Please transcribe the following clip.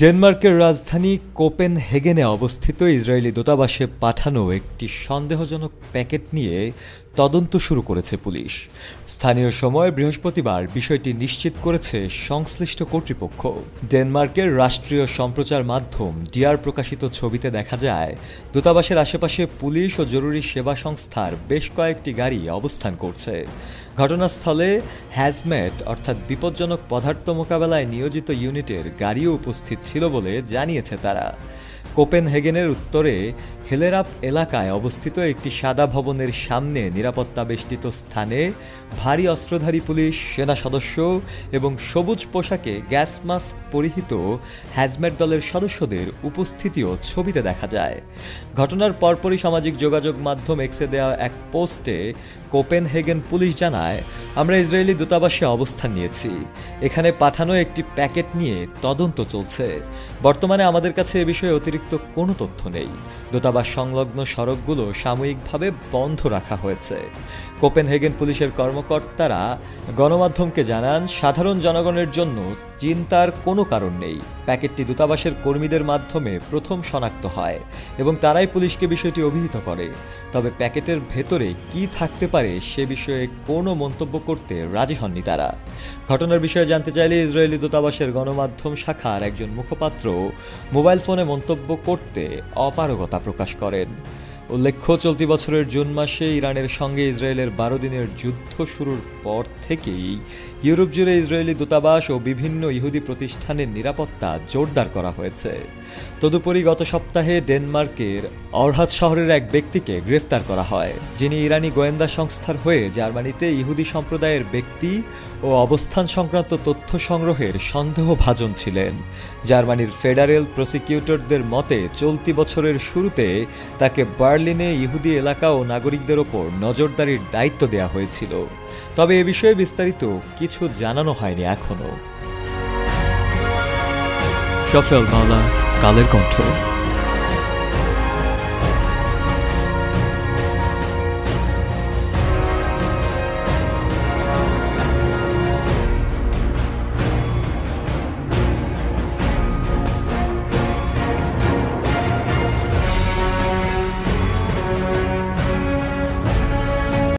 ডেনমার্কের রাজধানী কোপেনহেগেনে অবস্থিত ইসরায়েলি দূতাবাসে পাঠানো একটি সন্দেহজনক প্যাকেট নিয়ে তদন্ত শুরু করেছে পুলিশ। স্থানীয় সময় বৃহস্পতিবার বিষয়টি নিশ্চিত করেছে সংশ্লিষ্ট কর্তৃপক্ষ। ডেনমার্কের রাষ্ট্রীয় সম্প্রচার মাধ্যম ডিআর প্রকাশিত ছবিতে দেখা যায়, দূতাবাসের আশেপাশে পুলিশ ও জরুরি সেবা সংস্থার বেশ কয়েকটি গাড়ি অবস্থান করছে। ঘটনাস্থলে হ্যাজম্যাট অর্থাৎ বিপজ্জনক পদার্থ মোকাবেলায় নিয়োজিত ইউনিটের গাড়িও উপস্থিত ছিল বলে জানিয়েছে তারা। কোপেনহেগেনের উত্তরে হেলেরাপ এলাকায় অবস্থিত একটি সাদা ভবনের সামনে নিরাপত্তা বেষ্টিত স্থানে ভারী অস্ত্রধারী পুলিশ, সেনা সদস্য এবং সবুজ পোশাকে গ্যাস মাস্ক পরিহিত হ্যাজম্যাট দলের সদস্যদের উপস্থিতিও ছবিতে দেখা যায়। ঘটনার পরপরই সামাজিক যোগাযোগ মাধ্যম এক্সে দেওয়া এক পোস্টে কোপেনহেগেন পুলিশ জানায়, আমরা ইসরায়েলি দূতাবাসে অবস্থান নিয়েছি। এখানে পাঠানো একটি প্যাকেট নিয়ে তদন্ত চলছে। বর্তমানে আমাদের কাছে এ বিষয়ে অতিরিক্ত কোনো তথ্য নেই। দূতাবাস সংলগ্ন সড়কগুলো সাময়িকভাবে বন্ধ রাখা হয়েছে। কোপেনহেগেন পুলিশের কর্মকর্তারা গণমাধ্যমকে জানান, সাধারণ জনগণের জন্য চিন্তার কোনো কারণ নেই। প্যাকেটটি দূতাবাসের কর্মীদের মাধ্যমে প্রথম শনাক্ত হয় এবং তারাই পুলিশকে বিষয়টি অভিহিত করে। তবে প্যাকেটের ভেতরে কি থাকতে পারে সে বিষয়ে কোনো মন্তব্য করতে রাজি হননি তারা। ঘটনার বিষয়ে জানতে চাইলে ইসরায়েলি দূতাবাসের গণমাধ্যম শাখার একজন মুখপাত্র মোবাইল ফোনে মন্তব্য করতে অপারগতা প্রকাশ করেন। উল্লেখ্য, চলতি বছরের জুন মাসে ইরানের সঙ্গে ইসরায়েলের 12 দিনের যুদ্ধ শুরুর পর থেকেই ইউরোপ জুড়ে ইসরায়েলি দূতাবাস ও বিভিন্ন ইহুদি প্রতিষ্ঠানের নিরাপত্তা জোরদার করা হয়েছে। তদুপরি গত সপ্তাহে ডেনমার্কের অরহাত শহরের এক ব্যক্তিকে গ্রেফতার করা হয়, যিনি ইরানি গোয়েন্দা সংস্থার হয়ে জার্মানিতে ইহুদি সম্প্রদায়ের ব্যক্তি ও অবস্থান সংক্রান্ত তথ্য সংগ্রহের সন্দেহভাজন ছিলেন। জার্মানির ফেডারেল প্রসিকিউটরদের মতে চলতি বছরের শুরুতে তাকে বার্লিনে ইহুদি এলাকা ও নাগরিকদের ওপর নজরদারির দায়িত্ব দেওয়া হয়েছিল। তবে এ বিষয়ে বিস্তারিত কিছু জানানো হয়নি এখনো। শফেল মাওলা, কালের কণ্ঠ।